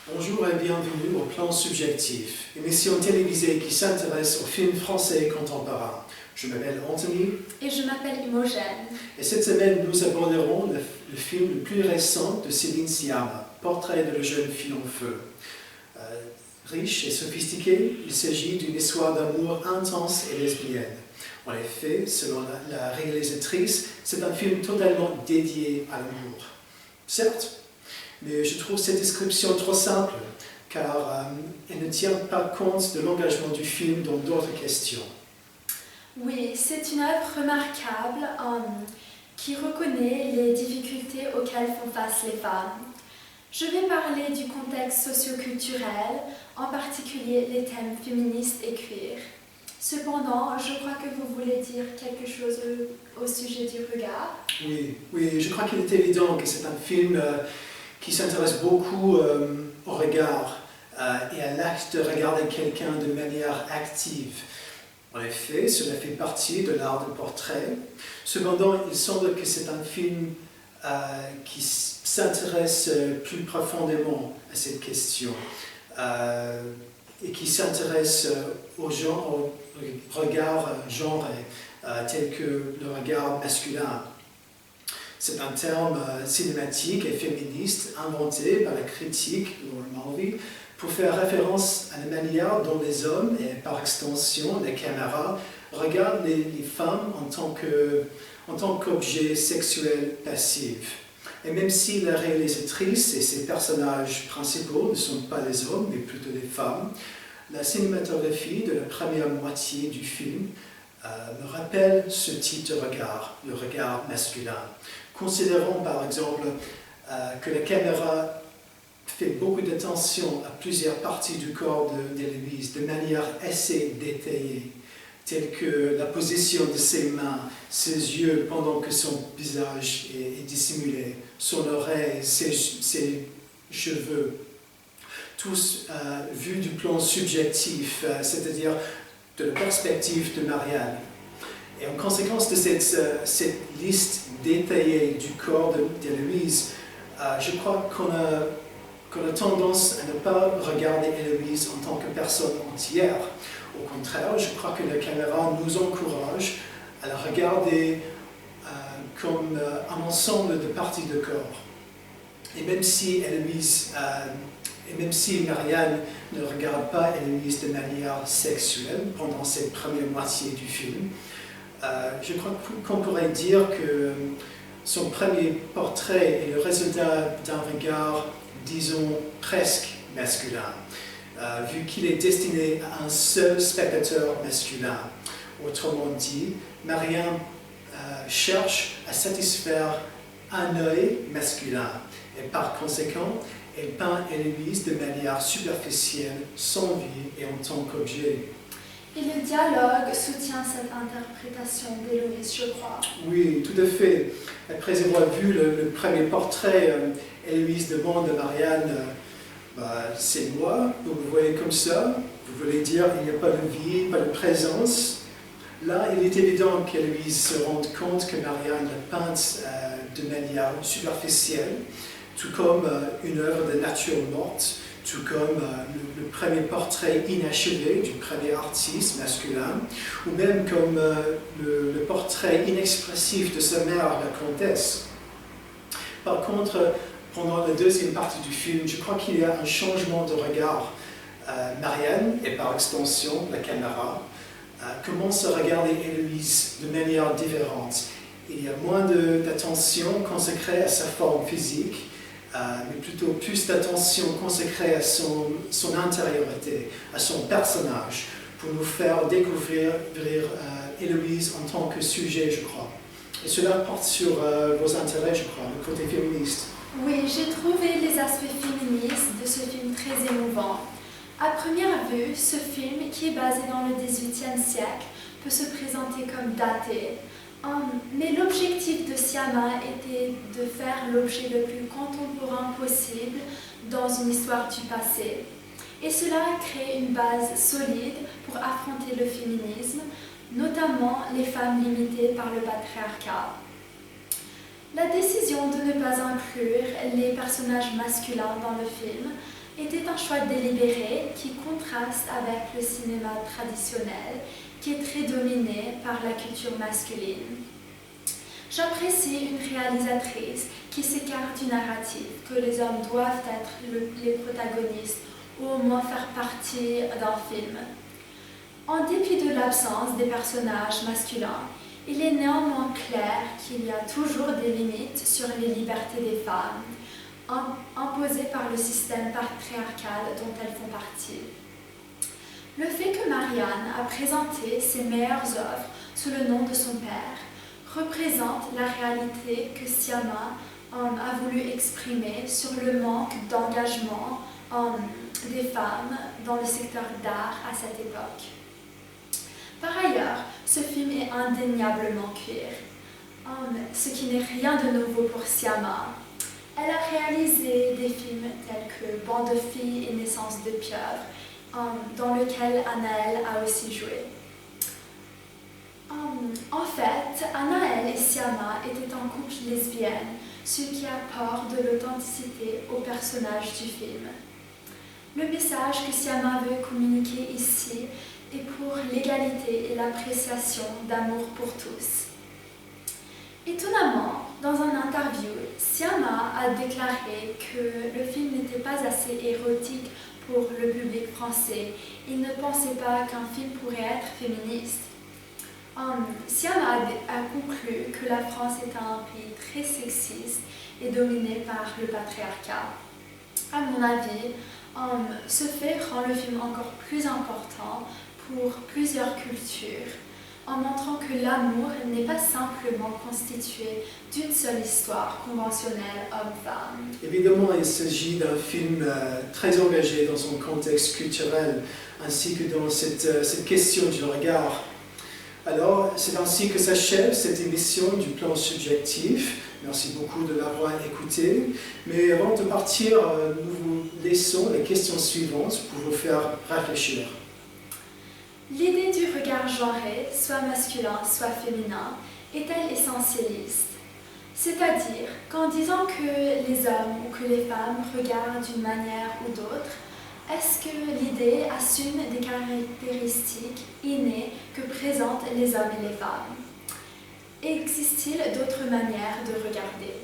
Bonjour et bienvenue au Plan Subjectif, émission télévisée qui s'intéresse aux films français contemporains. Je m'appelle Anthony. Et je m'appelle Imogen. Et cette semaine, nous aborderons le film le plus récent de Céline Sciamma, Portrait de la jeune fille en feu. Riche et sophistiqué, il s'agit d'une histoire d'amour intense et lesbienne. En effet, selon la réalisatrice, c'est un film totalement dédié à l'amour. Certes, mais je trouve cette description trop simple, car elle ne tient pas compte de l'engagement du film dans d'autres questions. Oui, c'est une œuvre remarquable qui reconnaît les difficultés auxquelles font face les femmes. Je vais parler du contexte socio-culturel, en particulier les thèmes féministes et queer. Cependant, je crois que vous voulez dire quelque chose au sujet du regard. Oui, je crois qu'il est évident que c'est un film qui s'intéresse beaucoup au regard et à l'acte de regarder quelqu'un de manière active. En effet, cela fait partie de l'art de portrait. Cependant, il semble que c'est un film qui s'intéresse plus profondément à cette question et qui s'intéresse au regard genré, tel que le regard masculin. C'est un terme cinématique et féministe inventé par la critique Laura Mulvey pour faire référence à la manière dont les hommes, et par extension la caméra, regardent les femmes en tant qu'objet sexuel passif. Et même si la réalisatrice et ses personnages principaux ne sont pas les hommes, mais plutôt les femmes, la cinématographie de la première moitié du film me rappelle ce type de regard, le regard masculin. Considérons par exemple que la caméra fait beaucoup d'attention à plusieurs parties du corps d'Héloïse de manière assez détaillée, telle que la position de ses mains, ses yeux pendant que son visage est dissimulé, son oreille, ses cheveux, tous vus du plan subjectif, c'est-à-dire de la perspective de Marianne. Et en conséquence de cette liste détaillée du corps d'Héloïse, je crois qu'on a tendance à ne pas regarder Héloïse en tant que personne entière. Au contraire, je crois que la caméra nous encourage à la regarder comme un ensemble de parties de corps. Et même si Marianne ne regarde pas Héloïse de manière sexuelle pendant cette première moitié du film, je crois qu'on pourrait dire que son premier portrait est le résultat d'un regard, disons, presque masculin, vu qu'il est destiné à un seul spectateur masculin. Autrement dit, Marianne cherche à satisfaire un œil masculin, et par conséquent, elle peint Héloïse de manière superficielle, sans vie et en tant qu'objet. Et le dialogue soutient cette interprétation d'Héloïse, je crois. Oui, tout à fait. Après avoir vu le premier portrait, Héloïse demande à Marianne c'est moi, vous me voyez comme ça, vous voulez dire il n'y a pas de vie, pas de présence. Là, il est évident qu'Héloïse se rende compte que Marianne l'a peinte de manière superficielle, tout comme une œuvre de nature morte, tout comme le premier portrait inachevé du premier artiste masculin, ou même comme le portrait inexpressif de sa mère, la comtesse. Par contre, pendant la deuxième partie du film, je crois qu'il y a un changement de regard. Marianne, et par extension la caméra, commence à regarder Héloïse de manière différente. Il y a moins d'attention consacrée à sa forme physique, mais plutôt plus d'attention consacrée à son intériorité, à son personnage, pour nous faire découvrir Héloïse en tant que sujet, je crois. Et cela porte sur vos intérêts, je crois, le côté féministe. Oui, j'ai trouvé les aspects féministes de ce film très émouvants. À première vue, ce film, qui est basé dans le XVIIIe siècle, peut se présenter comme daté. Mais l'objectif de Sciamma était de faire l'objet le plus contemporain possible dans une histoire du passé. Et cela a créé une base solide pour affronter le féminisme, notamment les femmes limitées par le patriarcat. La décision de ne pas inclure les personnages masculins dans le film était un choix délibéré qui contraste avec le cinéma traditionnel qui est très dominé par la culture masculine. J'apprécie une réalisatrice qui s'écarte du narratif que les hommes doivent être les protagonistes ou au moins faire partie d'un film. En dépit de l'absence des personnages masculins, il est néanmoins clair qu'il y a toujours des limites sur les libertés des femmes, imposées par le système patriarcal dont elles font partie. Le fait que Marianne a présenté ses meilleures œuvres sous le nom de son père représente la réalité que Siama a voulu exprimer sur le manque d'engagement des femmes dans le secteur d'art à cette époque. Par ailleurs, ce film est indéniablement queer, ce qui n'est rien de nouveau pour Siama. Elle a réalisé des films tels que Bande de filles et Naissance de pieuvres, dans lequel Anaëlle a aussi joué. En fait, Anaëlle et Siama étaient en couple lesbienne, ce qui apporte de l'authenticité au personnage du film. Le message que Siama veut communiquer ici est pour l'égalité et l'appréciation d'amour pour tous. Étonnamment, dans un interview, Siama a déclaré que le film n'était pas assez érotique pour le public français. Il ne pensait pas qu'un film pourrait être féministe. Siama a conclu que la France est un pays très sexiste et dominé par le patriarcat. À mon avis, ce fait rend le film encore plus important pour plusieurs cultures, en montrant que l'amour n'est pas simplement constitué d'une seule histoire conventionnelle homme-femme. Évidemment, il s'agit d'un film très engagé dans son contexte culturel, ainsi que dans cette question du regard. Alors, c'est ainsi que s'achève cette émission du plan subjectif. Merci beaucoup de l'avoir écouté. Mais avant de partir, nous vous laissons les questions suivantes pour vous faire réfléchir. L'idée du regard genré, soit masculin, soit féminin, est-elle essentialiste? C'est-à-dire qu'en disant que les hommes ou que les femmes regardent d'une manière ou d'autre, est-ce que l'idée assume des caractéristiques innées que présentent les hommes et les femmes? Existe-t-il d'autres manières de regarder?